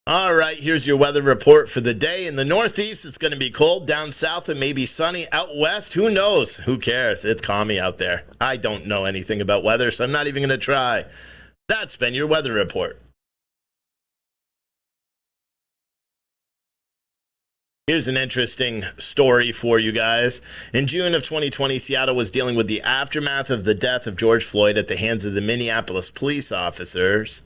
All right, here's your weather report for the day. In the Northeast, it's going to be cold. Down south, it may be sunny. Out west, who knows? Who cares? It's calmy out there. I don't know anything about weather, so I'm not even going to try. That's been your weather report. Here's an interesting story for you guys. In June of 2020, Seattle was dealing with the aftermath of the death of George Floyd at the hands of the Minneapolis police officers.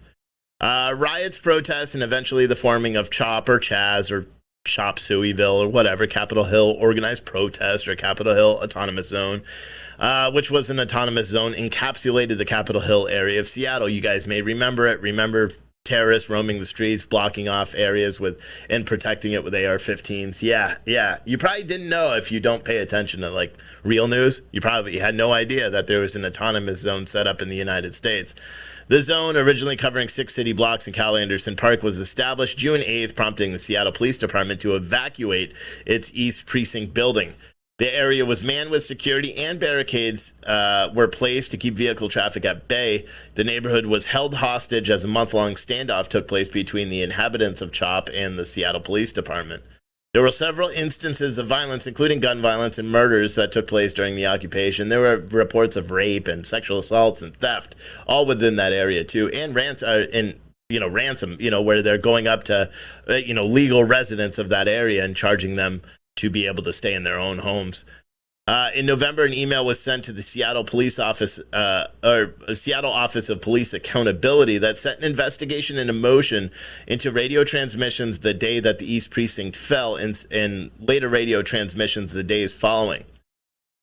Riots, protests, and eventually the forming of CHOP or Chaz or Chop Sueyville or whatever, Capitol Hill Organized Protest or Capitol Hill Autonomous Zone, which was an autonomous zone, encapsulated the Capitol Hill area of Seattle. You guys may remember it. Remember terrorists roaming the streets, blocking off areas with and protecting it with AR-15s. Yeah. You probably didn't know if you don't pay attention to like real news. You probably had no idea that there was an autonomous zone set up in the United States. The zone, originally covering 6 city blocks in Cal Anderson Park, was established June 8th, prompting the Seattle Police Department to evacuate its East Precinct building. The area was manned with security and barricades were placed to keep vehicle traffic at bay. The neighborhood was held hostage as a month-long standoff took place between the inhabitants of CHOP and the Seattle Police Department. There were several instances of violence, including gun violence and murders that took place during the occupation. There were reports of rape and sexual assaults and theft, all within that area too, and ransom, where they're going up to, legal residents of that area and charging them to be able to stay in their own homes. In November, an email was sent to the Seattle Police Office, or Seattle Office of Police Accountability, that set an investigation into motion into radio transmissions the day that the East Precinct fell, and later radio transmissions the days following.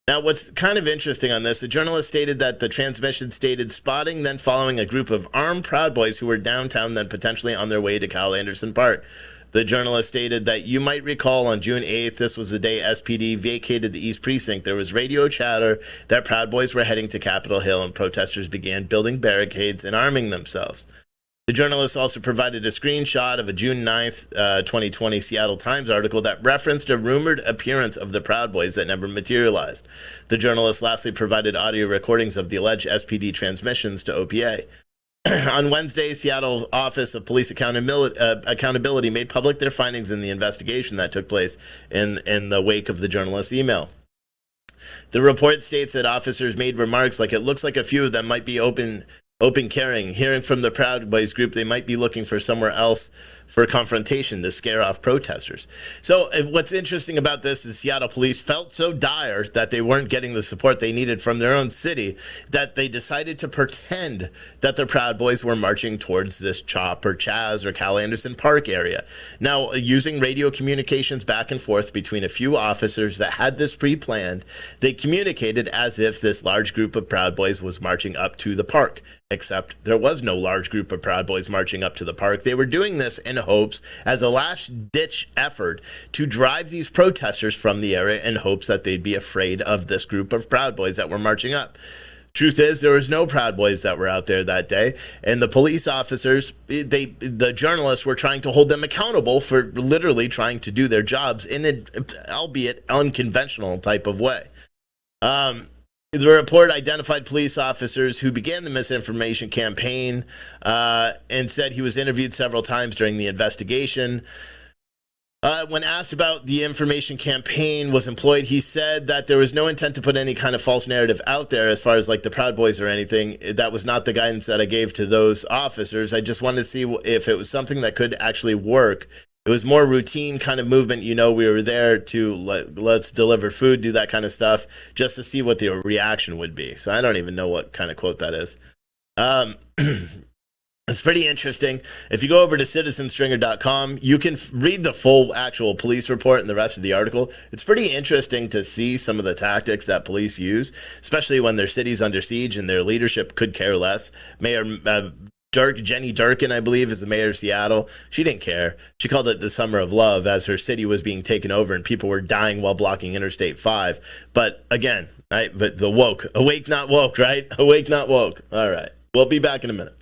Now, what's kind of interesting on this, the journalist stated that the transmission stated spotting, then following a group of armed Proud Boys who were downtown, then potentially on their way to Cal Anderson Park. The journalist stated that you might recall on June 8th, this was the day SPD vacated the East Precinct. There was radio chatter that Proud Boys were heading to Capitol Hill and protesters began building barricades and arming themselves. The journalist also provided a screenshot of a June 9th, 2020 Seattle Times article that referenced a rumored appearance of the Proud Boys that never materialized. The journalist lastly provided audio recordings of the alleged SPD transmissions to OPA. On Wednesday, Seattle Office of Police Accountability made public their findings in the investigation that took place in the wake of the journalist's email. The report states that officers made remarks like, "It looks like a few of them might be open carrying. Hearing from the Proud Boys group, they might be looking for somewhere else for confrontation to scare off protesters." So what's interesting about this is Seattle police felt so dire that they weren't getting the support they needed from their own city that they decided to pretend that the Proud Boys were marching towards this CHOP or Chaz or Cal Anderson Park area. Now, using radio communications back and forth between a few officers that had this pre-planned, they communicated as if this large group of Proud Boys was marching up to the park. Except there was no large group of Proud Boys marching up to the park. They were doing this in hopes, as a last-ditch effort, to drive these protesters from the area in hopes that they'd be afraid of this group of Proud Boys that were marching up. Truth is, there was no Proud Boys that were out there that day, and the police officers, the journalists were trying to hold them accountable for literally trying to do their jobs in an albeit unconventional type of way. The report identified police officers who began the misinformation campaign and said he was interviewed several times during the investigation. When asked about the information campaign was employed, he said that there was no intent to put any kind of false narrative out there as far as like the Proud Boys or anything. That was not the guidance that I gave to those officers. I just wanted to see if it was something that could actually work. It was more routine kind of movement. We were there to let's deliver food, do that kind of stuff, just to see what the reaction would be. So I don't even know what kind of quote that is. It's pretty interesting. If you go over to citizenstringer.com, you can read the full actual police report and the rest of the article. It's pretty interesting to see some of the tactics that police use, especially when their city's under siege and their leadership could care less. Jenny Durkin, I believe, is the mayor of Seattle. She didn't care. She called it the summer of love as her city was being taken over and people were dying while blocking Interstate 5. But again, but the woke, awake not woke, right? Awake not woke. All right. We'll be back in a minute.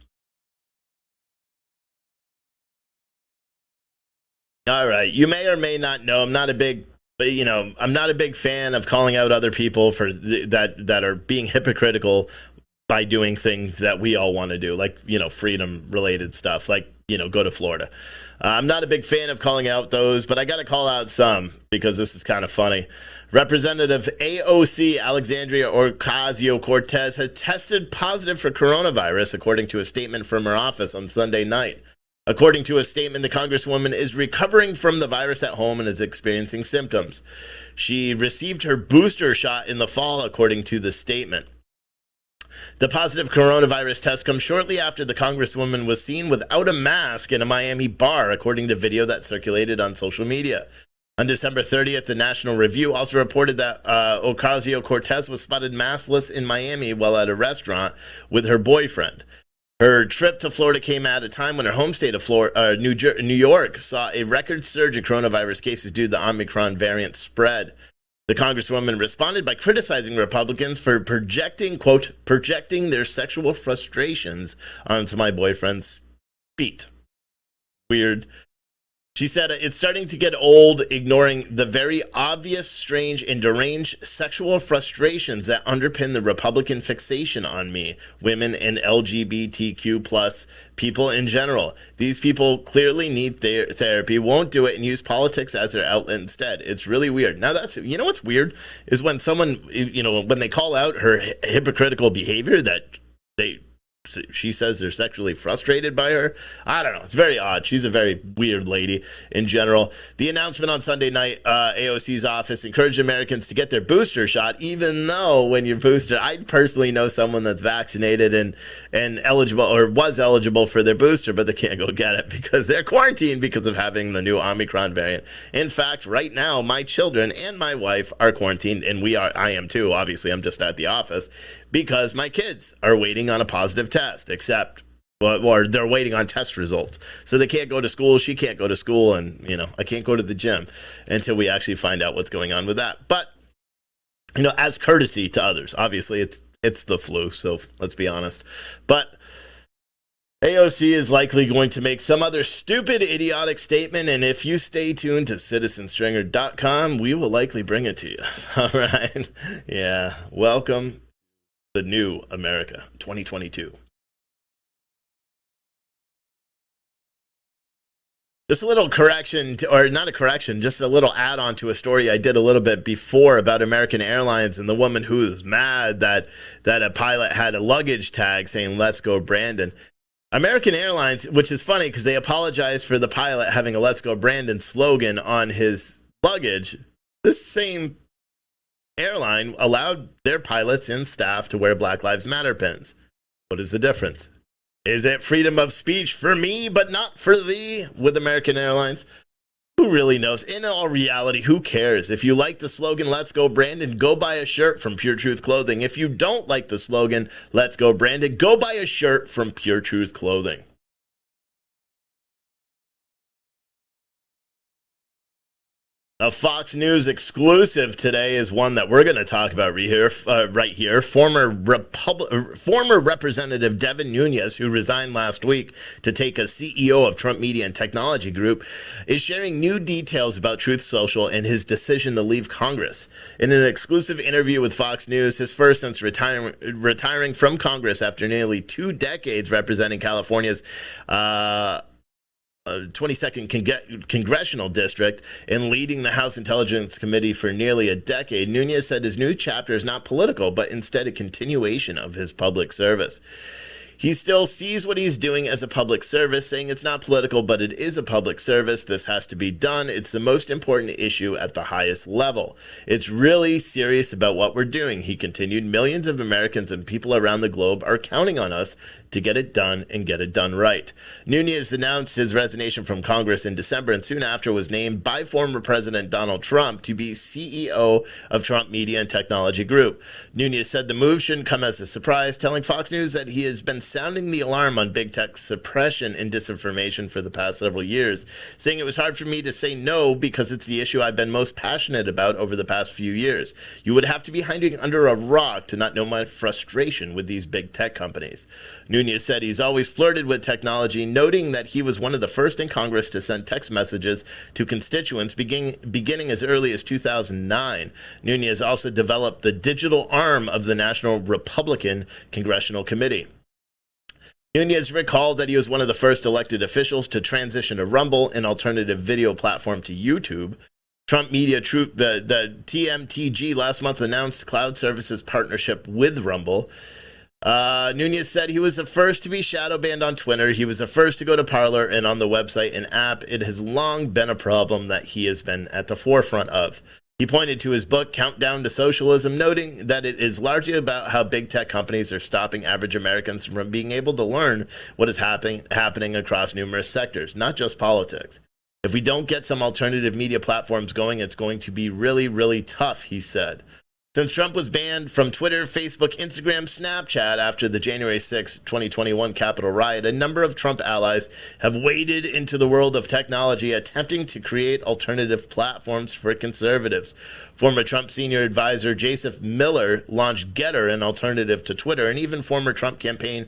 All right. You may or may not know I'm not a big fan of calling out other people for that are being hypocritical by doing things that we all want to do, like, freedom related stuff, like go to Florida. I'm not a big fan of calling out those, but I got to call out some because this is kind of funny. Representative AOC Alexandria Ocasio-Cortez has tested positive for coronavirus, according to a statement from her office on Sunday night. According to a statement, the Congresswoman is recovering from the virus at home and is experiencing symptoms. She received her booster shot in the fall, according to the statement. The positive coronavirus test comes shortly after the Congresswoman was seen without a mask in a Miami bar, according to video that circulated on social media. On December 30th, the National Review also reported that Ocasio-Cortez was spotted maskless in Miami while at a restaurant with her boyfriend. Her trip to Florida came at a time when her home state of New York saw a record surge in coronavirus cases due to the Omicron variant spread. The Congresswoman responded by criticizing Republicans for projecting their sexual frustrations onto my boyfriend's feet. Weird. She said, it's starting to get old, ignoring the very obvious, strange, and deranged sexual frustrations that underpin the Republican fixation on me, women, and LGBTQ plus people in general. These people clearly need therapy, won't do it, and use politics as their outlet instead. It's really weird. Now, what's weird is when someone, when they call out her hypocritical behavior that she says they're sexually frustrated by her. I don't know. It's very odd. She's a very weird lady in general. The announcement on Sunday night, AOC's office encouraged Americans to get their booster shot, even though when you're boosted, I personally know someone that's vaccinated and eligible or was eligible for their booster, but they can't go get it because they're quarantined because of having the new Omicron variant. In fact, right now, my children and my wife are quarantined, and I am too. Obviously, I'm just at the office, because my kids are waiting on a positive test, or they're waiting on test results. So they can't go to school, she can't go to school, and, I can't go to the gym until we actually find out what's going on with that. But, as courtesy to others, obviously it's the flu, so let's be honest. But AOC is likely going to make some other stupid, idiotic statement, and if you stay tuned to citizenstringer.com, we will likely bring it to you. All right? Yeah. Welcome. The new America, 2022. Just a little correction, or not a correction, just a little add-on to a story I did a little bit before about American Airlines and the woman who was mad that a pilot had a luggage tag saying, "Let's go, Brandon." American Airlines, which is funny because they apologized for the pilot having a "Let's go, Brandon" slogan on his luggage. This same airline allowed their pilots and staff to wear Black Lives Matter pins. What is the difference? Is it freedom of speech for me, but not for thee with American Airlines? Who really knows? In all reality, who cares? If you like the slogan, "Let's go, Brandon," go buy a shirt from Pure Truth Clothing. If you don't like the slogan, "Let's go, Brandon," go buy a shirt from Pure Truth Clothing. A Fox News exclusive today is one that we're going to talk about right here. Former Representative Devin Nunes, who resigned last week to take as CEO of Trump Media and Technology Group, is sharing new details about Truth Social and his decision to leave Congress. In an exclusive interview with Fox News, his first since retiring from Congress after nearly 2 decades representing California's 22nd congressional district and leading the House Intelligence Committee for nearly a decade, Nunes said his new chapter is not political, but instead a continuation of his public service. He still sees what he's doing as a public service, saying it's not political, but it is a public service. This has to be done. It's the most important issue at the highest level. It's really serious about what we're doing, he continued. Millions of Americans and people around the globe are counting on us to get it done and get it done right. Nunes announced his resignation from Congress in December and soon after was named by former President Donald Trump to be CEO of Trump Media and Technology Group. Nunes said the move shouldn't come as a surprise, telling Fox News that he has been sounding the alarm on big tech suppression and disinformation for the past several years, saying it was hard for me to say no because it's the issue I've been most passionate about over the past few years. You would have to be hiding under a rock to not know my frustration with these big tech companies. Nunes said he's always flirted with technology, noting that he was one of the first in Congress to send text messages to constituents beginning as early as 2009. Nunes also developed the digital arm of the National Republican Congressional Committee. Nunes recalled that he was one of the first elected officials to transition to Rumble, an alternative video platform to YouTube. Trump Media Troop, the TMTG, last month announced cloud services partnership with Rumble. Nunes said he was the first to be shadow banned on Twitter. He was the first to go to Parler and on the website and app. It has long been a problem that he has been at the forefront of. He pointed to his book, Countdown to Socialism, noting that it is largely about how big tech companies are stopping average Americans from being able to learn what is happening across numerous sectors, not just politics. If we don't get some alternative media platforms going, it's going to be really, really tough, he said. Since Trump was banned from Twitter, Facebook, Instagram, Snapchat after the January 6, 2021 Capitol riot, a number of Trump allies have waded into the world of technology, attempting to create alternative platforms for conservatives. Former Trump senior advisor Joseph Miller launched Getter, an alternative to Twitter, and even former Trump campaign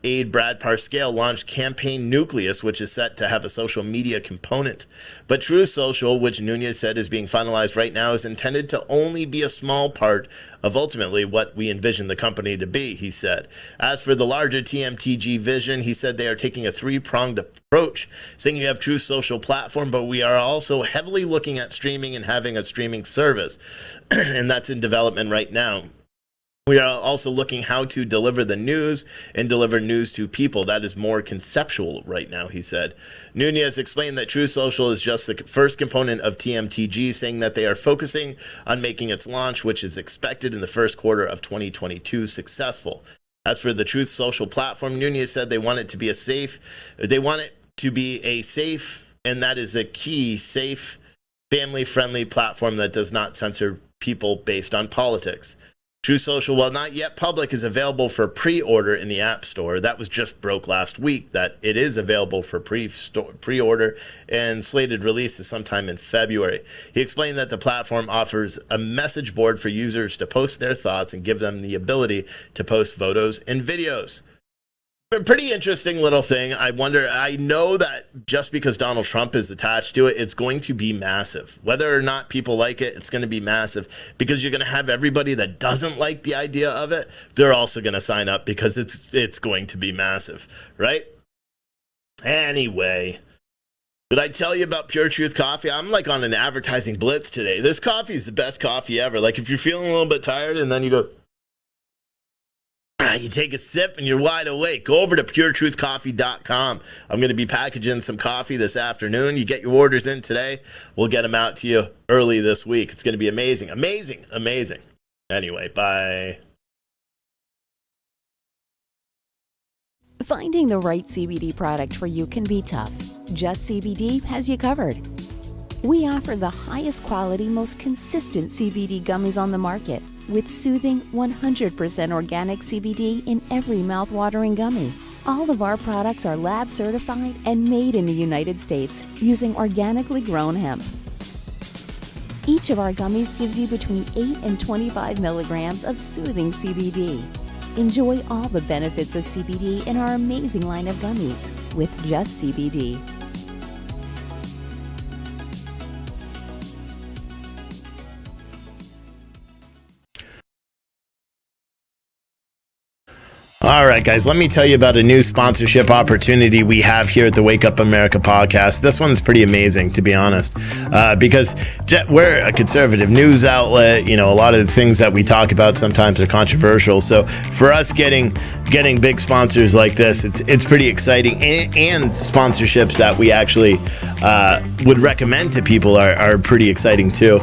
aide Brad Parscale launched Campaign Nucleus, which is set to have a social media component. But Truth Social, which Nunes said is being finalized right now, is intended to only be a small part of ultimately what we envision the company to be, he said. As for the larger TMTG vision, he said they are taking a three-pronged approach, saying you have Truth Social platform, but we are also heavily looking at streaming and having a streaming service, and that's in development right now. We are also looking how to deliver the news and deliver news to people. That is more conceptual right now, he said. Nunes explained that Truth Social is just the first component of TMTG, saying that they are focusing on making its launch, which is expected in the first quarter of 2022, successful. As for the Truth Social platform, Nunes said they want it to be safe, and that is a key, safe, family-friendly platform that does not censor people based on politics. Truth Social, while not yet public, is available for pre-order in the App Store. That was just broke last week, that it is available for pre-order and slated release is sometime in February. He explained that the platform offers a message board for users to post their thoughts and give them the ability to post photos and videos. A pretty interesting little thing. I know that just because Donald Trump is attached to it, it's going to be massive. Whether or not people like it, it's going to be massive because you're going to have everybody that doesn't like the idea of it. They're also going to sign up because it's going to be massive, right? Anyway, did I tell you about Pure Truth coffee? I'm like on an advertising blitz today. This coffee is the best coffee ever. Like if you're feeling a little bit tired and then you go, you take a sip and you're wide awake. Go over to puretruthcoffee.com. I'm going to be packaging some coffee this afternoon. You get your orders in today. We'll get them out to you early this week. It's going to be amazing. Amazing. Amazing. Anyway, bye. Finding the right CBD product for you can be tough. Just CBD has you covered. We offer the highest quality, most consistent CBD gummies on the market, with soothing 100% organic CBD in every mouth-watering gummy. All of our products are lab certified and made in the United States using organically grown hemp. Each of our gummies gives you between 8 and 25 milligrams of soothing CBD. Enjoy all the benefits of CBD in our amazing line of gummies with Just CBD. All right, guys, let me tell you about a new sponsorship opportunity we have here at the Wake Up America podcast. This one's pretty amazing, to be honest, because we're a conservative news outlet. You know, a lot of the things that we talk about sometimes are controversial. So for us getting big sponsors like this, it's pretty exciting. And sponsorships that we actually would recommend to people are pretty exciting, too.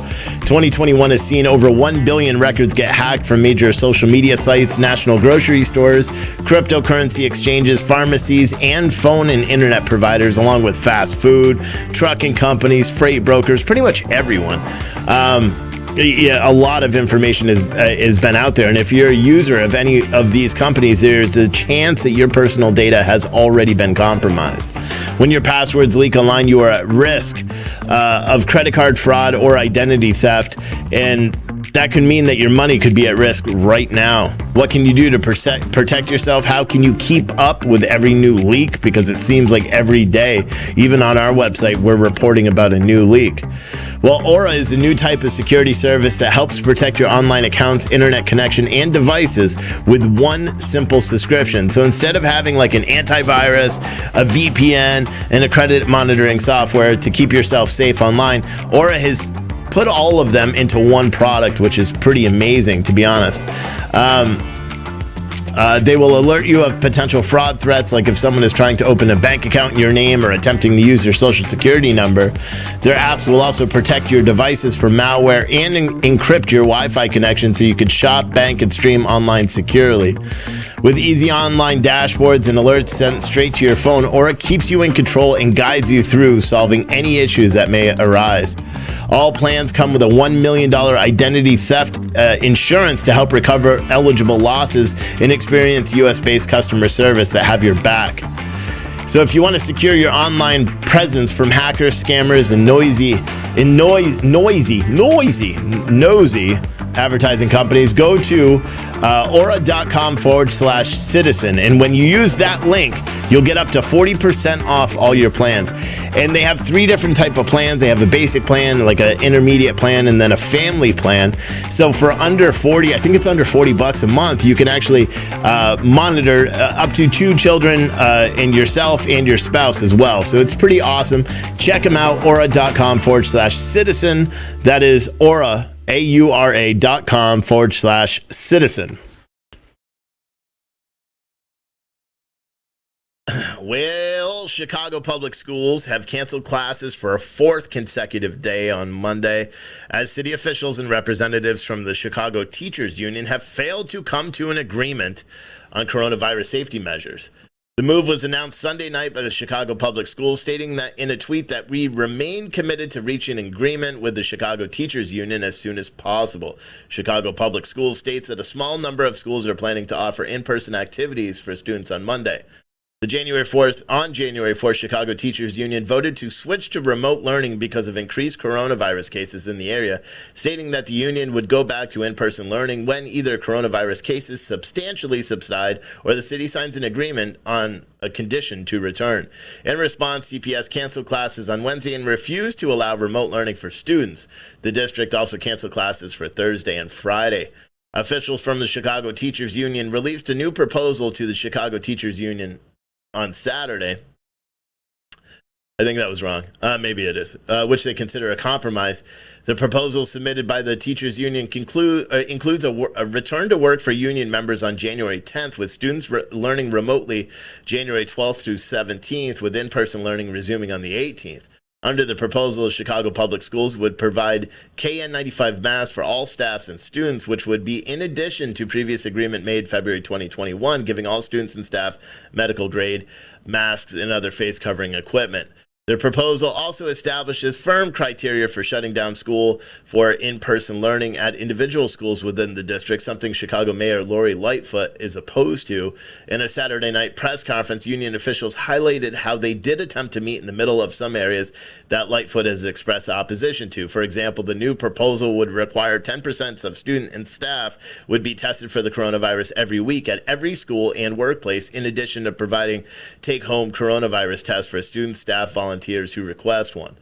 2021 has seen over 1 billion records get hacked from major social media sites, national grocery stores, cryptocurrency exchanges, pharmacies, and phone and internet providers, along with fast food, trucking companies, freight brokers, pretty much everyone. A lot of information has been out there, and if you're a user of any of these companies, there's a chance that your personal data has already been compromised. When your passwords leak online, you are at risk of credit card fraud or identity theft, and that could mean that your money could be at risk right now. What can you do to protect yourself? How can you keep up with every new leak? Because it seems like every day, even on our website, we're reporting about a new leak. Well, Aura is a new type of security service that helps protect your online accounts, internet connection, and devices with one simple subscription. So instead of having like an antivirus, a VPN, and a credit monitoring software to keep yourself safe online, Aura has put all of them into one product, which is pretty amazing, to be honest. They will alert you of potential fraud threats, like if someone is trying to open a bank account in your name or attempting to use your social security number. Their apps will also protect your devices from malware and encrypt your Wi-Fi connection so you can shop, bank, and stream online securely. With easy online dashboards and alerts sent straight to your phone, Aura keeps you in control and guides you through solving any issues that may arise. All plans come with a $1 million identity theft insurance to help recover eligible losses and experience US-based customer service that have your back. So if you want to secure your online presence from hackers, scammers, and nosy advertising companies, go to aura.com/citizen. And when you use that link, you'll get up to 40% off all your plans. And they have 3 different type of plans. They have a basic plan, like an intermediate plan, and then a family plan. So for under 40, I think it's under $40 a month, you can actually monitor up to 2 children and yourself and your spouse as well. So it's pretty awesome. Check them out, aura.com/citizen. That is Aura, AURA.com/citizen. Well, Chicago public schools have canceled classes for a 4th consecutive day on Monday, as city officials and representatives from the Chicago Teachers Union have failed to come to an agreement on coronavirus safety measures. The move was announced Sunday night by the Chicago Public Schools, stating that in a tweet that we remain committed to reaching an agreement with the Chicago Teachers Union as soon as possible. Chicago Public Schools states that a small number of schools are planning to offer in-person activities for students on Monday. On January 4th, Chicago Teachers Union voted to switch to remote learning because of increased coronavirus cases in the area, stating that the union would go back to in-person learning when either coronavirus cases substantially subside or the city signs an agreement on a condition to return. In response, CPS canceled classes on Wednesday and refused to allow remote learning for students. The district also canceled classes for Thursday and Friday. Officials from the Chicago Teachers Union released a new proposal to the Chicago Teachers Union on Saturday. I think that was wrong. Maybe it is, which they consider a compromise. The proposal submitted by the Teachers Union includes a return to work for union members on January 10th, with students learning remotely January 12th through 17th, with in-person learning resuming on the 18th. Under the proposal, Chicago Public Schools would provide KN95 masks for all staffs and students, which would be in addition to previous agreement made February 2021, giving all students and staff medical-grade masks and other face-covering equipment. The proposal also establishes firm criteria for shutting down school for in-person learning at individual schools within the district, something Chicago Mayor Lori Lightfoot is opposed to. In a Saturday night press conference, union officials highlighted how they did attempt to meet in the middle of some areas that Lightfoot has expressed opposition to. For example, the new proposal would require 10% of student and staff would be tested for the coronavirus every week at every school and workplace, in addition to providing take-home coronavirus tests for students, staff, volunteers who request one.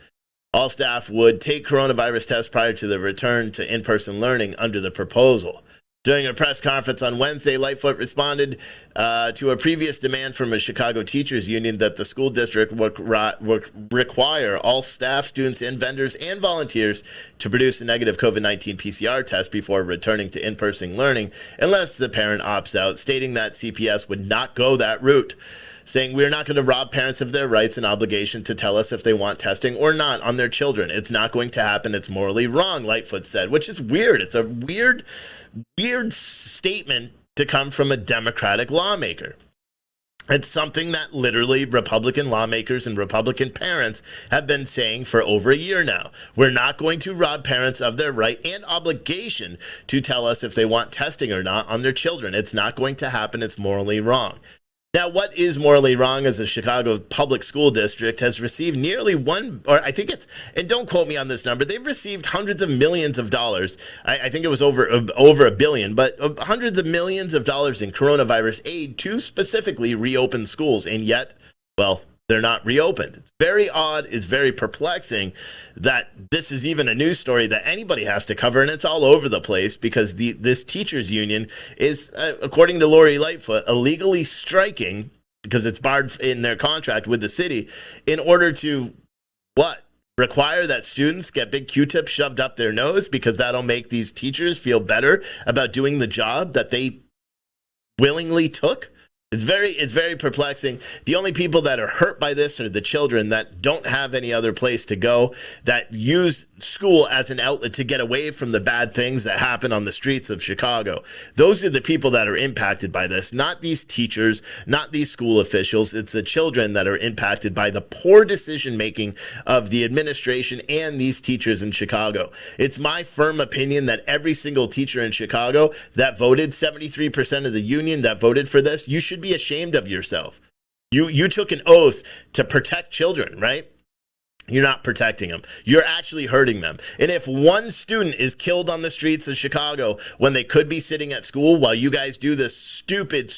All staff would take coronavirus tests prior to the return to in-person learning under the proposal. During a press conference on Wednesday, Lightfoot responded to a previous demand from a Chicago Teachers Union that the school district would require all staff, students, and vendors and volunteers to produce a negative COVID-19 PCR test before returning to in-person learning unless the parent opts out, stating that CPS would not go that route, saying, "We're not going to rob parents of their rights and obligation to tell us if they want testing or not on their children. It's not going to happen. It's morally wrong," Lightfoot said, which is weird. It's a weird statement to come from a Democratic lawmaker. It's something that literally Republican lawmakers and Republican parents have been saying for over a year now. We're not going to rob parents of their right and obligation to tell us if they want testing or not on their children. It's not going to happen. It's morally wrong. Now, what is morally wrong is the Chicago Public School District has received nearly or I think it's, and don't quote me on this number, they've received hundreds of millions of dollars. I think it was over $1 billion, but hundreds of millions of dollars in coronavirus aid to specifically reopen schools. And yet, well, they're not reopened. It's very odd. It's very perplexing that this is even a news story that anybody has to cover, and it's all over the place because this teachers union is, according to Lori Lightfoot, illegally striking because it's barred in their contract with the city in order to what? Require that students get big Q-tips shoved up their nose because that'll make these teachers feel better about doing the job that they willingly took. It's very perplexing. The only people that are hurt by this are the children that don't have any other place to go, that use school as an outlet to get away from the bad things that happen on the streets of Chicago. Those are the people that are impacted by this, not these teachers, not these school officials. It's the children that are impacted by the poor decision making of the administration and these teachers in Chicago. It's my firm opinion that every single teacher in Chicago that voted, 73% of the union that voted for this, you should be ashamed of yourself. You took an oath to protect children, right? You're not protecting them. You're actually hurting them. And if one student is killed on the streets of Chicago when they could be sitting at school while you guys do this stupid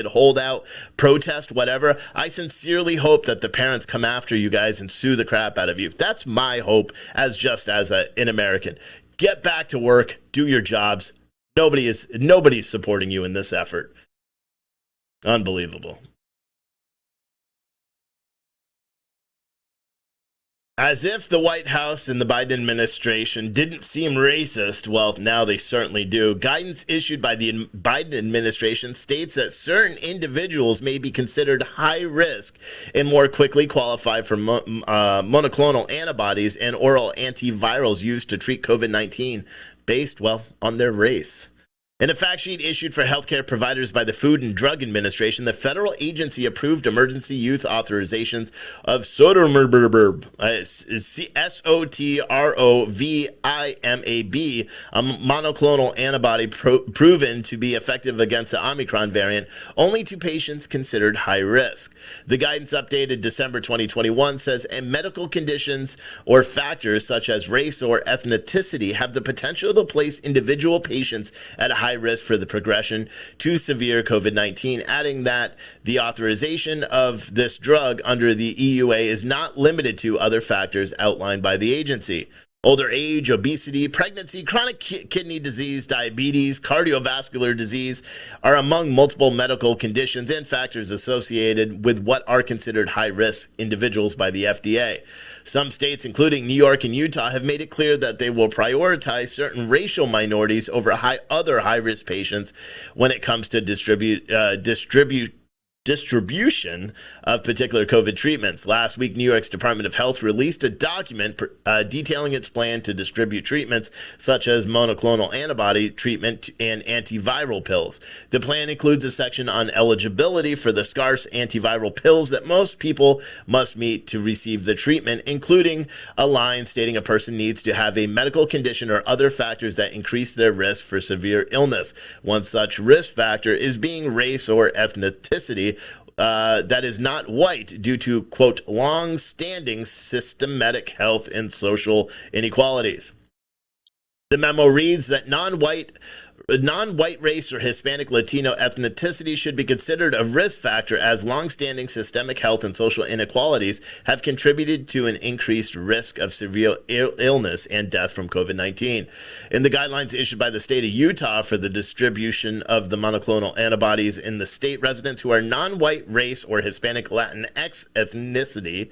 holdout protest, whatever, I sincerely hope that the parents come after you guys and sue the crap out of you. That's my hope as an American. Get back to work, do your jobs. Nobody's supporting you in this effort. Unbelievable. As if the White House and the Biden administration didn't seem racist, well, now they certainly do. Guidance issued by the Biden administration states that certain individuals may be considered high risk and more quickly qualify for monoclonal antibodies and oral antivirals used to treat COVID-19 based, well, on their race. In a fact sheet issued for healthcare providers by the Food and Drug Administration, the federal agency approved emergency use authorizations of sotormab, SOTROVIMAB, a monoclonal antibody proven to be effective against the Omicron variant, only to patients considered high risk. The guidance updated December 2021 says medical conditions or factors such as race or ethnicity have the potential to place individual patients at a high risk for the progression to severe COVID-19, adding that the authorization of this drug under the EUA is not limited to other factors outlined by the agency. Older age, obesity, pregnancy, chronic kidney disease, diabetes, cardiovascular disease are among multiple medical conditions and factors associated with what are considered high-risk individuals by the FDA. Some states, including New York and Utah, have made it clear that they will prioritize certain racial minorities over other high-risk patients when it comes to distribution of particular COVID treatments. Last week, New York's Department of Health released a document detailing its plan to distribute treatments such as monoclonal antibody treatment and antiviral pills. The plan includes a section on eligibility for the scarce antiviral pills that most people must meet to receive the treatment, including a line stating a person needs to have a medical condition or other factors that increase their risk for severe illness. One such risk factor is being race or ethnicity that is not white due to, quote, long-standing systematic health and social inequalities. The memo reads that non-white race or Hispanic Latino ethnicity should be considered a risk factor as long-standing systemic health and social inequalities have contributed to an increased risk of severe illness and death from COVID-19. In the guidelines issued by the state of Utah for the distribution of the monoclonal antibodies in the state, residents who are non-white race or Hispanic Latinx ethnicity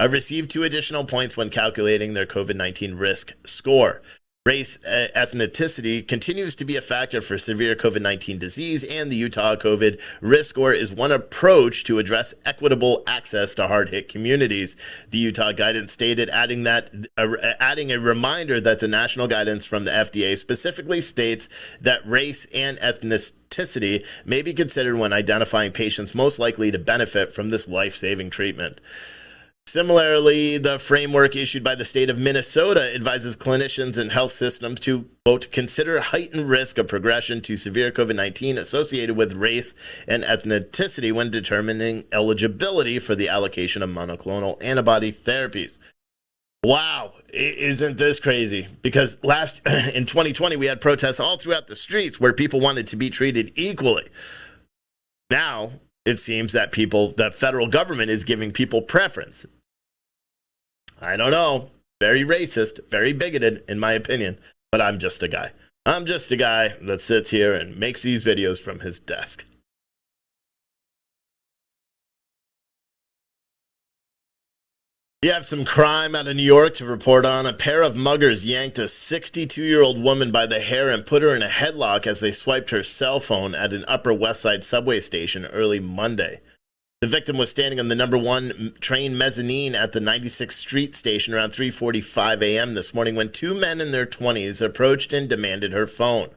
receive 2 additional points when calculating their COVID-19 risk score. Race ethnicity continues to be a factor for severe COVID-19 disease, and the Utah COVID risk score is one approach to address equitable access to hard-hit communities. The Utah guidance stated, adding a reminder that the national guidance from the FDA specifically states that race and ethnicity may be considered when identifying patients most likely to benefit from this life-saving treatment. Similarly, the framework issued by the state of Minnesota advises clinicians and health systems to, quote, consider heightened risk of progression to severe COVID-19 associated with race and ethnicity when determining eligibility for the allocation of monoclonal antibody therapies. Wow, isn't this crazy? Because in 2020, we had protests all throughout the streets where people wanted to be treated equally. Now, it seems that the federal government is giving people preference. I don't know. Very racist, very bigoted, in my opinion. But I'm just a guy. I'm just a guy that sits here and makes these videos from his desk. You have some crime out of New York to report on. A pair of muggers yanked a 62-year-old woman by the hair and put her in a headlock as they swiped her cell phone at an Upper West Side subway station early Monday. The victim was standing on the number 1 train mezzanine at the 96th Street station around 3:45 a.m. this morning when two men in their 20s approached and demanded her phone.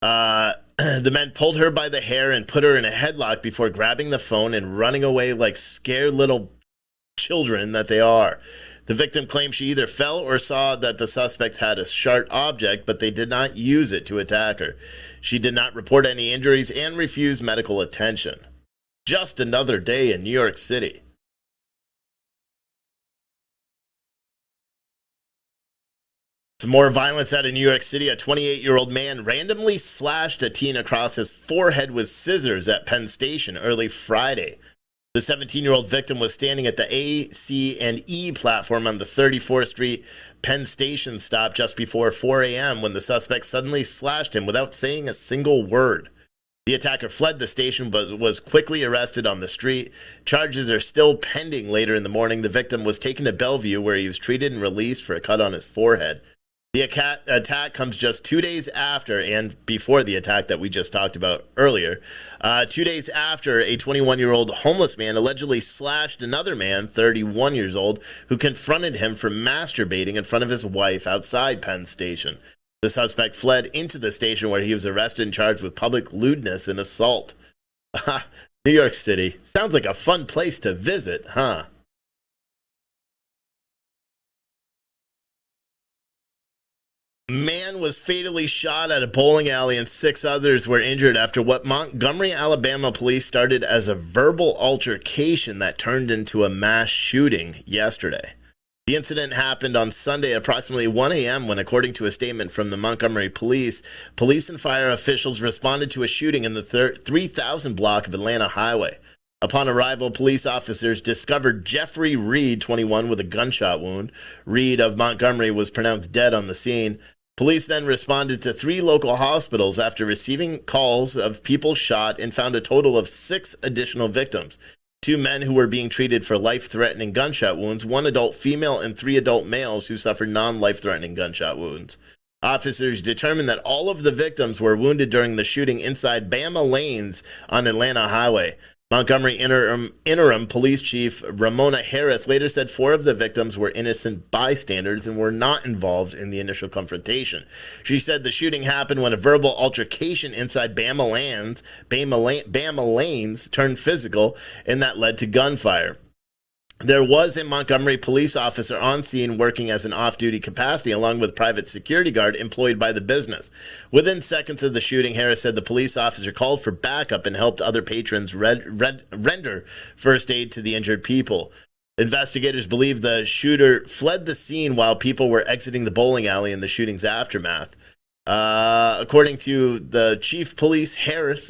The men pulled her by the hair and put her in a headlock before grabbing the phone and running away like scared little children that they are. The victim claimed she either fell or saw that the suspects had a sharp object, but they did not use it to attack her. She did not report any injuries and refused medical attention. Just another day in New York City. Some more violence out of New York City. A 28-year-old man randomly slashed a teen across his forehead with scissors at Penn Station early Friday. The 17-year-old victim was standing at the A, C, and E platform on the 34th Street Penn Station stop just before 4 a.m. when the suspect suddenly slashed him without saying a single word. The attacker fled the station but was quickly arrested on the street. Charges are still pending later in the morning. The victim was taken to Bellevue where he was treated and released for a cut on his forehead. The attack comes just 2 days after and before the attack that we just talked about earlier. 2 days after a 21-year-old homeless man allegedly slashed another man, 31 years old, who confronted him for masturbating in front of his wife outside Penn Station. The suspect fled into the station where he was arrested and charged with public lewdness and assault. New York City. Sounds like a fun place to visit, huh? Man was fatally shot at a bowling alley and 6 others were injured after what Montgomery, Alabama police started as a verbal altercation that turned into a mass shooting yesterday. The incident happened on Sunday at approximately 1 a.m. when, according to a statement from the Montgomery police and fire officials responded to a shooting in the 3000 block of Atlanta Highway. Upon arrival, police officers discovered Jeffrey Reed, 21, with a gunshot wound. Reed of Montgomery was pronounced dead on the scene. Police then responded to 3 local hospitals after receiving calls of people shot and found a total of 6 additional victims. 2 men who were being treated for life-threatening gunshot wounds, 1 adult female and 3 adult males who suffered non-life-threatening gunshot wounds. Officers determined that all of the victims were wounded during the shooting inside Bama Lanes on Atlanta Highway. Montgomery interim police chief Ramona Harris later said 4 of the victims were innocent bystanders and were not involved in the initial confrontation. She said the shooting happened when a verbal altercation inside Bama Lanes turned physical, and that led to gunfire. There was a Montgomery police officer on scene working as an off-duty capacity along with private security guard employed by the business. Within seconds of the shooting, Harris said the police officer called for backup and helped other patrons render first aid to the injured people. Investigators believe the shooter fled the scene while people were exiting the bowling alley in the shooting's aftermath. According to the chief of police Harris,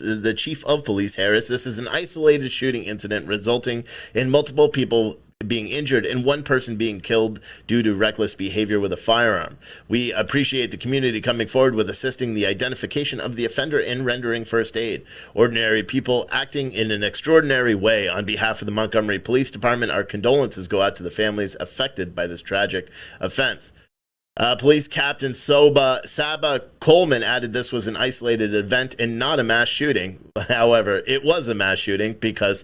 this is an isolated shooting incident resulting in multiple people being injured and 1 person being killed due to reckless behavior with a firearm. We appreciate the community coming forward with assisting the identification of the offender and rendering first aid. Ordinary people acting in an extraordinary way. On behalf of the Montgomery Police Department, our condolences go out to the families affected by this tragic offense. Police Captain Saba Coleman added this was an isolated event and not a mass shooting. However, it was a mass shooting because,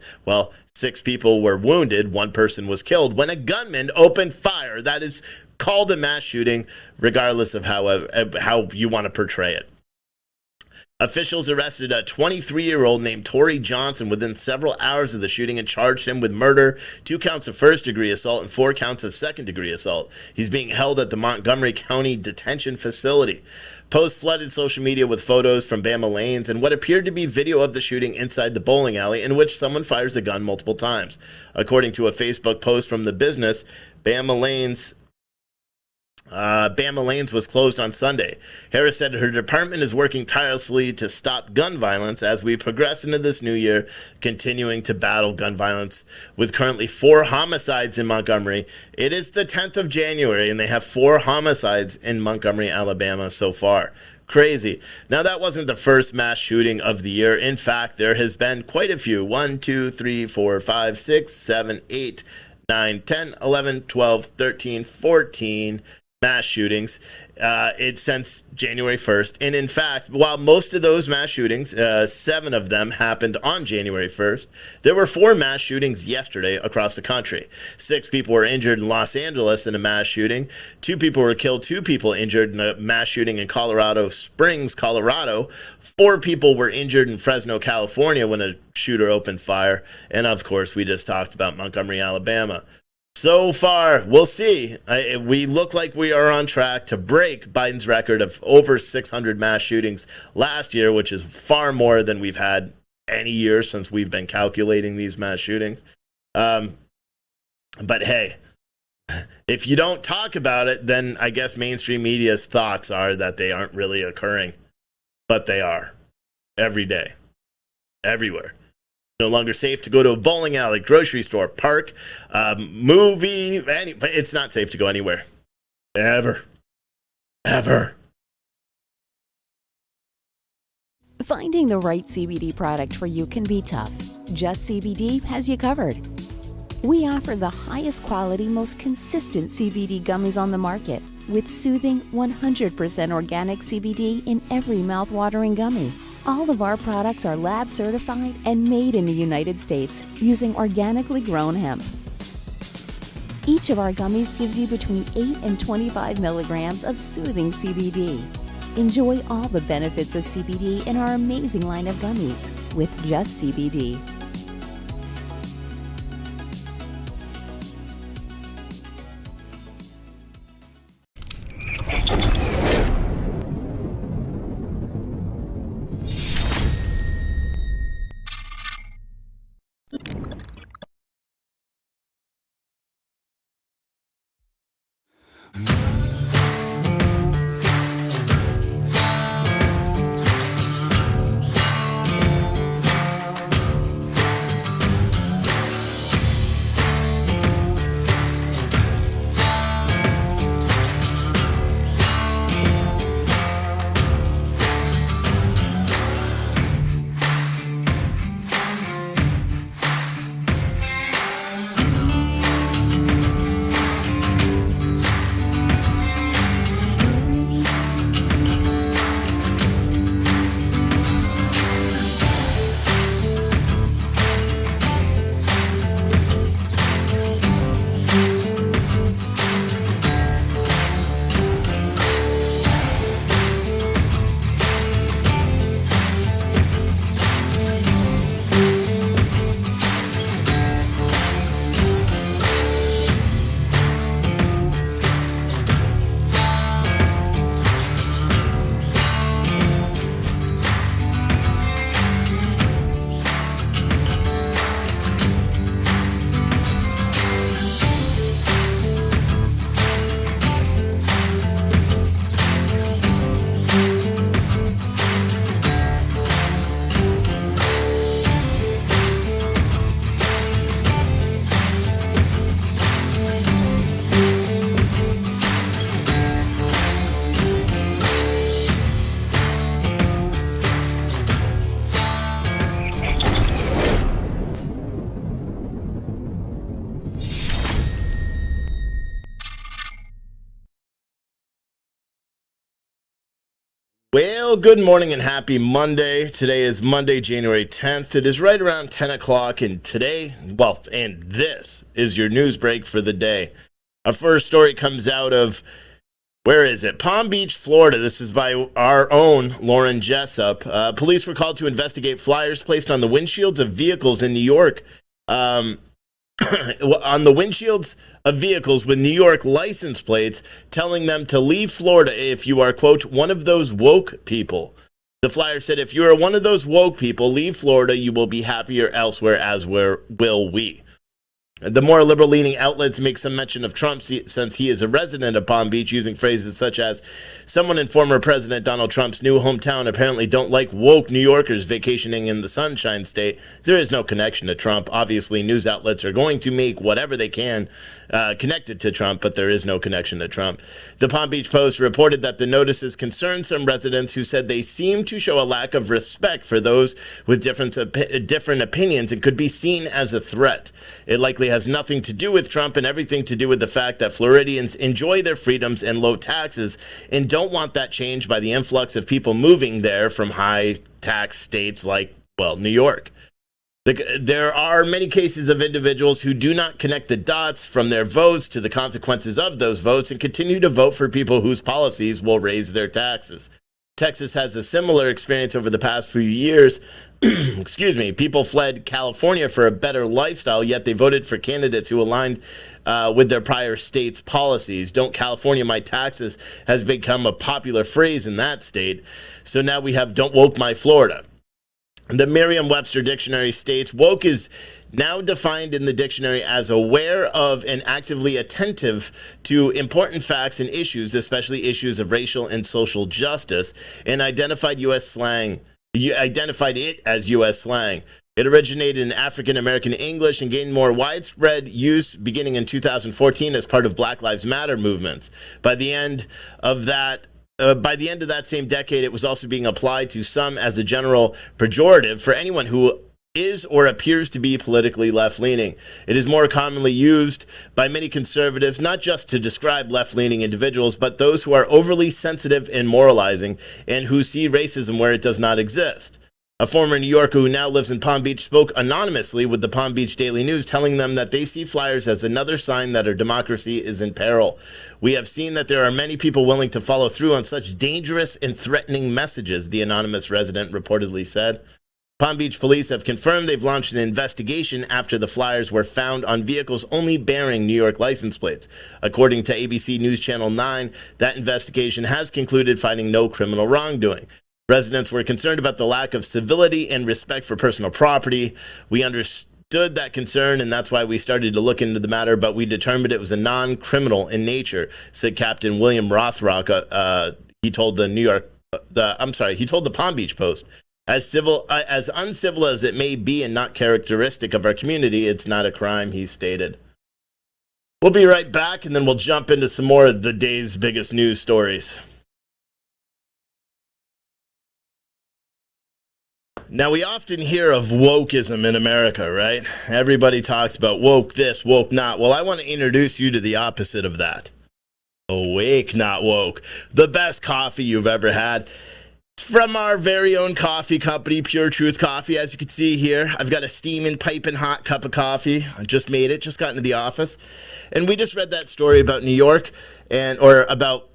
6 people were wounded, 1 person was killed when a gunman opened fire. That is called a mass shooting, regardless of how you want to portray it. Officials arrested a 23-year-old named Torrey Johnson within several hours of the shooting and charged him with murder, 2 counts of first-degree assault, and 4 counts of second-degree assault. He's being held at the Montgomery County Detention Facility. Posts flooded social media with photos from Bama Lanes and what appeared to be video of the shooting inside the bowling alley in which someone fires a gun multiple times. According to a Facebook post from the business, Bama Lanes was closed on Sunday. Harris said her department is working tirelessly to stop gun violence as we progress into this new year, continuing to battle gun violence with currently 4 homicides in Montgomery. It is the 10th of January, and they have 4 homicides in Montgomery, Alabama so far. Crazy. Now, that wasn't the first mass shooting of the year. In fact, there has been quite a few. 1, 2, 3, 4, 5, 6, 7, 8, 9, 10, 11, 12, 13, 14 mass shootings since January 1st. And in fact, while most of those mass shootings, 7 of them happened on January 1st, there were 4 mass shootings yesterday across the country. 6 people were injured in Los Angeles in a mass shooting. 2 people were killed, 2 people injured in a mass shooting in Colorado Springs, Colorado. 4 people were injured in Fresno, California when a shooter opened fire. And of course, we just talked about Montgomery, Alabama. So far, we'll see. We look like we are on track to break Biden's record of over 600 mass shootings last year, which is far more than we've had any year since we've been calculating these mass shootings. But hey, if you don't talk about it, then I guess mainstream media's thoughts are that they aren't really occurring. But they are. Every day. Everywhere. No longer safe to go to a bowling alley, grocery store, park, movie, it's not safe to go anywhere. Ever. Finding the right CBD product for you can be tough. Just CBD has you covered. We offer the highest quality, most consistent CBD gummies on the market with soothing 100% organic CBD in every mouth-watering gummy. All of our products are lab certified and made in the United States using organically grown hemp. Each of our gummies gives you between 8 and 25 milligrams of soothing CBD. Enjoy all the benefits of CBD in our amazing line of gummies with Just CBD. Well, good morning and happy Monday. Today is Monday, January 10th. It is right around 10 o'clock, and this is your news break for the day. Our first story comes out of Where is it? Palm Beach, Florida. This is by our own Lauren Jessup. Police were called to investigate flyers placed on the windshields of vehicles in New York. Um, on the windshields of vehicles with New York license plates telling them to leave Florida if you are, quote, one of those woke people. The flyer said, if you are one of those woke people, leave Florida. You will be happier elsewhere, as will we. The more liberal-leaning outlets make some mention of Trump since he is a resident of Palm Beach, using phrases such as, someone in former President Donald Trump's new hometown apparently don't like woke New Yorkers vacationing in the Sunshine State. There is no connection to Trump. Obviously, news outlets are going to make whatever they can connected to Trump, but there is no connection to Trump. The Palm Beach Post reported that the notices concerned some residents who said they seem to show a lack of respect for those with different opinions and could be seen as a threat. It likely has nothing to do with Trump and everything to do with the fact that Floridians enjoy their freedoms and low taxes and don't want that changed by the influx of people moving there from high tax states like, well, New York. There are many cases of individuals who do not connect the dots from their votes to the consequences of those votes and continue to vote for people whose policies will raise their taxes. Texas has a similar experience over the past few years. Excuse me. People fled California for a better lifestyle, yet they voted for candidates who aligned with their prior state's policies. Don't California my taxes has become a popular phrase in that state. So now we have don't woke my Florida. The Merriam-Webster dictionary states woke is now defined in the dictionary as aware of and actively attentive to important facts and issues, especially issues of racial and social justice, and identified it as U.S. slang. It originated in African American English and gained more widespread use beginning in 2014 as part of Black Lives Matter movements. By the end of that same decade, it was also being applied to some as a general pejorative for anyone who is or appears to be politically left-leaning. It is more commonly used by many conservatives, not just to describe left-leaning individuals, but those who are overly sensitive and moralizing and who see racism where it does not exist. A former New Yorker who now lives in Palm Beach spoke anonymously with the Palm Beach Daily News, telling them that they see flyers as another sign that our democracy is in peril. We have seen that there are many people willing to follow through on such dangerous and threatening messages, the anonymous resident reportedly said. Palm Beach police have confirmed they've launched an investigation after the flyers were found on vehicles only bearing New York license plates. According to ABC News Channel 9, that investigation has concluded finding no criminal wrongdoing. Residents were concerned about the lack of civility and respect for personal property. We understood that concern, and that's why we started to look into the matter, but we determined it was a non-criminal in nature, said Captain William Rothrock. He told the Palm Beach Post. As uncivil as it may be and not characteristic of our community, it's not a crime, he stated. We'll be right back, and then we'll jump into some more of the day's biggest news stories. Now, we often hear of wokeism in America, right? Everybody talks about woke this, woke not. Well, I want to introduce you to the opposite of that. Awake, not woke. The best coffee you've ever had. From our very own coffee company, Pure Truth Coffee. As you can see here, I've got a steaming, piping hot cup of coffee. I just made it, just got into the office. And we just read that story about New York or about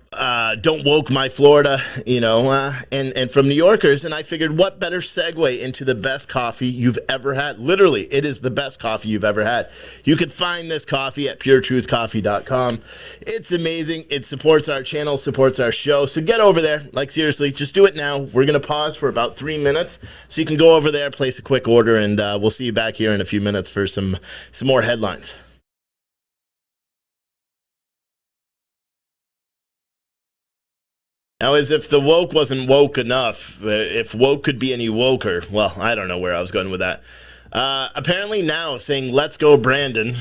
don't woke my Florida, and from New Yorkers. And I figured what better segue into the best coffee you've ever had. Literally, it is the best coffee you've ever had. You can find this coffee at puretruthcoffee.com. It's amazing. It supports our channel, supports our show. So get over there. Like, seriously, just do it now. We're going to pause for about 3 minutes so you can go over there, place a quick order, and we'll see you back here in a few minutes for some more headlines. Now, as if the woke wasn't woke enough, if woke could be any woker, well, I don't know where I was going with that. Apparently now saying, let's go Brandon,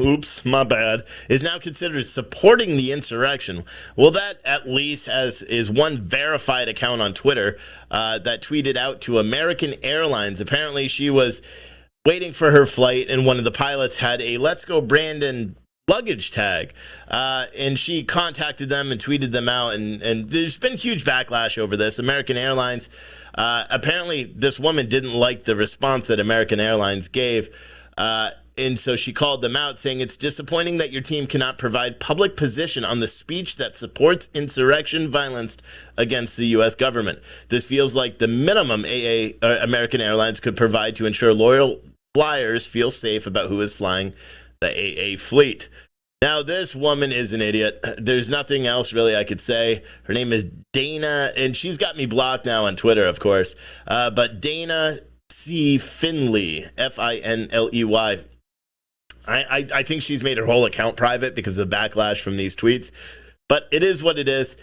oops, my bad, is now considered supporting the insurrection. Well, that at least is one verified account on Twitter that tweeted out to American Airlines. Apparently she was waiting for her flight and one of the pilots had a let's go Brandon luggage tag, and she contacted them and tweeted them out, and there's been huge backlash over this. American Airlines, apparently this woman didn't like the response that American Airlines gave. And so she called them out, saying, "It's disappointing that your team cannot provide public position on the speech that supports insurrection violence against the U.S. government. This feels like the minimum American Airlines could provide to ensure loyal flyers feel safe about who is flying the AA fleet." Now, this woman is an idiot. There's nothing else really I could say. Her name is Dana, and she's got me blocked now on Twitter, of course. But Dana C. Finley, Finley. I think she's made her whole account private because of the backlash from these tweets. But it is what it is.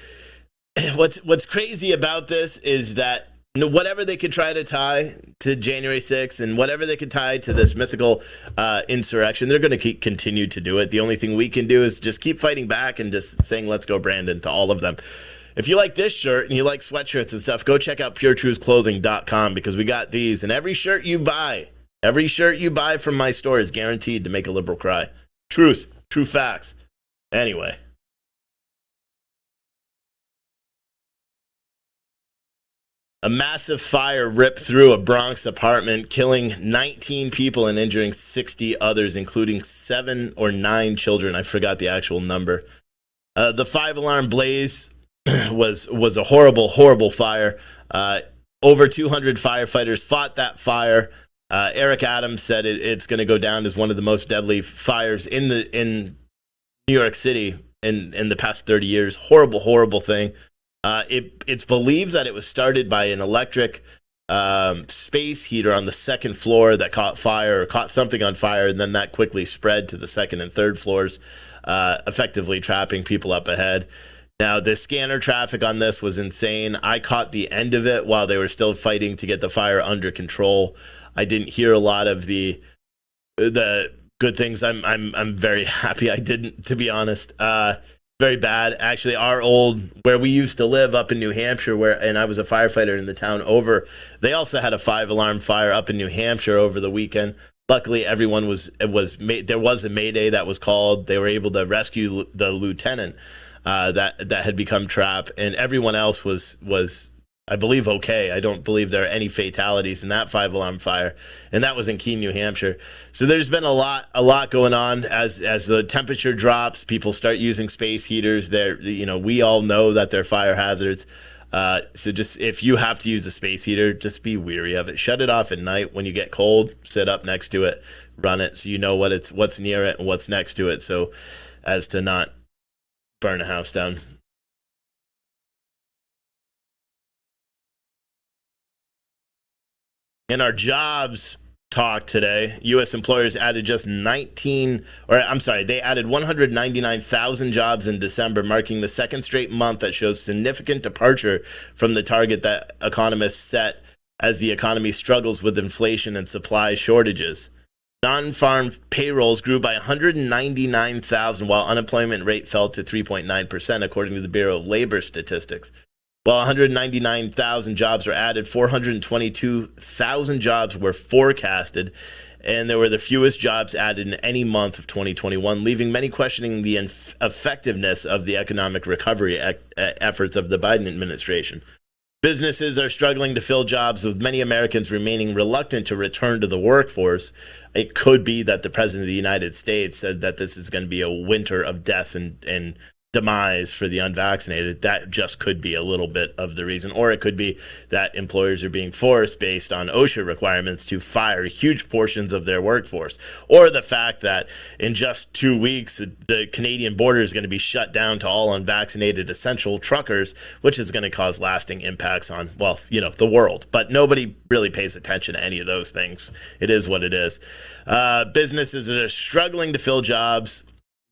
What's crazy about this is that whatever they could try to tie to January 6th and whatever they could tie to this mythical insurrection, they're going to continue to do it. The only thing we can do is just keep fighting back and just saying, "Let's go, Brandon," to all of them. If you like this shirt and you like sweatshirts and stuff, go check out puretruthclothing.com because we got these. And every shirt you buy from my store is guaranteed to make a liberal cry. Truth, true facts. Anyway. A massive fire ripped through a Bronx apartment, killing 19 people and injuring 60 others, including 7 or 9 children. I forgot the actual number. The 5-alarm blaze was a horrible, horrible fire. Over 200 firefighters fought that fire. Eric Adams said it's going to go down as one of the most deadly fires in New York City in the past 30 years. Horrible, horrible thing. It's believed that it was started by an electric space heater on the second floor that caught fire or caught something on fire, and then that quickly spread to the second and third floors, effectively trapping people up ahead. Now, the scanner traffic on this was insane. I caught the end of it while they were still fighting to get the fire under control. I didn't hear a lot of the good things. I'm very happy I didn't, to be honest. Very bad. Actually, where we used to live up in New Hampshire, and I was a firefighter in the town over, they also had a 5-alarm fire up in New Hampshire over the weekend. Luckily, everyone there was a mayday that was called. They were able to rescue the lieutenant that had become trapped, and everyone else was I believe okay. I don't believe there are any fatalities in that 5-alarm fire, and that was in Keene, New Hampshire. So there's been a lot going on as the temperature drops. People start using space heaters. We all know that they're fire hazards. So just if you have to use a space heater, just be weary of it. Shut it off at night. When you get cold, sit up next to it, run it so you know what's near it and what's next to it, so as to not burn a house down. In our jobs talk today, U.S. employers added they added 199,000 jobs in December, marking the second straight month that shows significant departure from the target that economists set as the economy struggles with inflation and supply shortages. Non-farm payrolls grew by 199,000, while unemployment rate fell to 3.9%, according to the Bureau of Labor Statistics. While 199,000 jobs were added, 422,000 jobs were forecasted, and there were the fewest jobs added in any month of 2021, leaving many questioning the effectiveness of the economic recovery efforts of the Biden administration. Businesses are struggling to fill jobs, with many Americans remaining reluctant to return to the workforce. It could be that the President of the United States said that this is going to be a winter of death and demise for the unvaccinated. That just could be a little bit of the reason. Or it could be that employers are being forced, based on OSHA requirements, to fire huge portions of their workforce. Or the fact that in just 2 weeks, the Canadian border is going to be shut down to all unvaccinated essential truckers, which is going to cause lasting impacts on, the world. But nobody really pays attention to any of those things. It is what it is. Businesses are struggling to fill jobs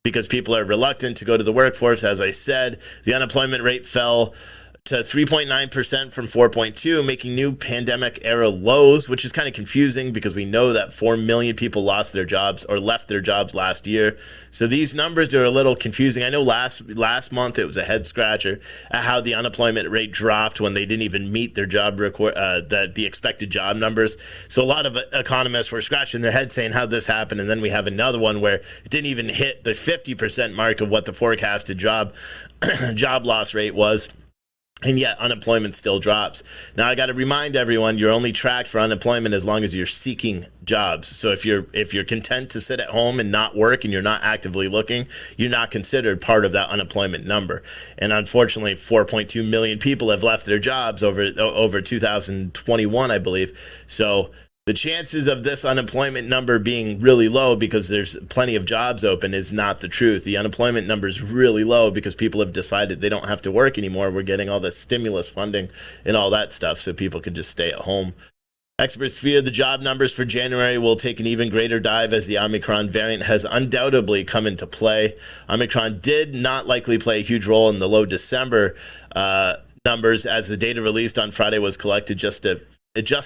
because people are reluctant to go to the workforce. As I said, the unemployment rate fell to 3.9% from 4.2%, making new pandemic-era lows, which is kind of confusing because we know that 4 million people lost their jobs or left their jobs last year. So these numbers are a little confusing. I know last month it was a head-scratcher at how the unemployment rate dropped when they didn't even meet their the expected job numbers. So a lot of economists were scratching their heads saying how this happened, and then we have another one where it didn't even hit the 50% mark of what the forecasted job loss rate was. and yet unemployment still drops. Now I got to remind everyone, you're only tracked for unemployment as long as you're seeking jobs. So if you're content to sit at home and not work and you're not actively looking, you're not considered part of that unemployment number. And unfortunately, 4.2 million people have left their jobs over 2021, I believe. So the chances of this unemployment number being really low because there's plenty of jobs open is not the truth. The unemployment number is really low because people have decided they don't have to work anymore. We're getting all the stimulus funding and all that stuff so people can just stay at home. Experts fear the job numbers for January will take an even greater dive as the Omicron variant has undoubtedly come into play. Omicron did not likely play a huge role in the low December numbers as the data released on Friday was collected just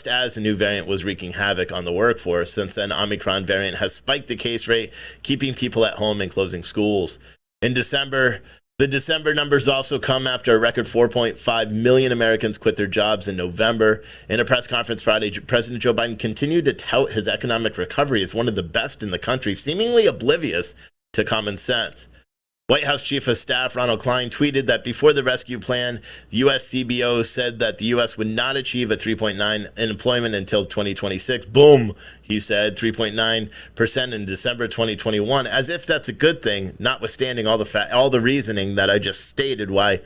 as a new variant was wreaking havoc on the workforce. Since then, Omicron variant has spiked the case rate, keeping people at home and closing schools. In December, the December numbers also come after a record 4.5 million Americans quit their jobs in November. In a press conference Friday, President Joe Biden continued to tout his economic recovery as one of the best in the country, seemingly oblivious to common sense. White House Chief of Staff Ronald Klein tweeted that before the rescue plan, the U.S. CBO said that the U.S. would not achieve a 3.9 unemployment until 2026. Boom, he said, 3.9% in December 2021, as if that's a good thing, notwithstanding all the reasoning that I just stated why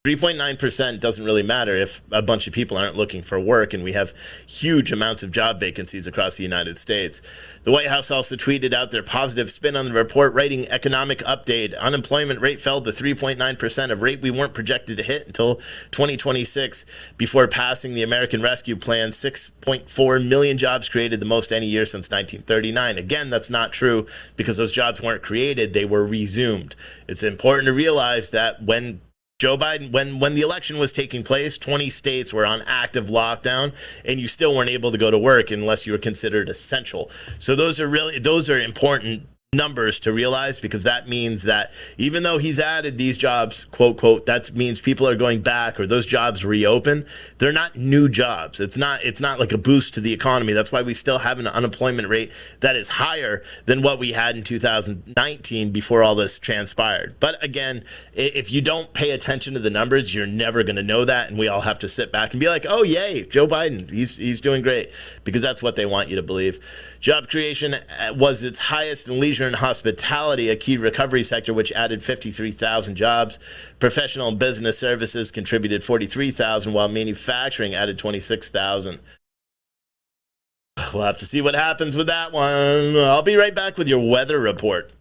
3.9% doesn't really matter if a bunch of people aren't looking for work, and we have huge amounts of job vacancies across the United States. The White House also tweeted out their positive spin on the report, writing, "Economic update. Unemployment rate fell to 3.9%, a rate we weren't projected to hit until 2026. Before passing the American Rescue Plan, 6.4 million jobs created, the most any year since 1939. Again, that's not true because those jobs weren't created, they were resumed. It's important to realize that when Joe Biden, when the election was taking place, 20 states were on active lockdown, and you still weren't able to go to work unless you were considered essential. So those are important numbers to realize, because that means that even though he's added these jobs, quote, quote, that means people are going back or those jobs reopen. They're not new jobs. It's not like a boost to the economy. That's why we still have an unemployment rate that is higher than what we had in 2019 before all this transpired. But again, if you don't pay attention to the numbers, you're never going to know that. And we all have to sit back and be like, oh, yay, Joe Biden, he's doing great, because that's what they want you to believe. Job creation was its highest in leisure and hospitality, a key recovery sector, which added 53,000 jobs. Professional and business services contributed 43,000, while manufacturing added 26,000. We'll have to see what happens with that one. I'll be right back with your weather report.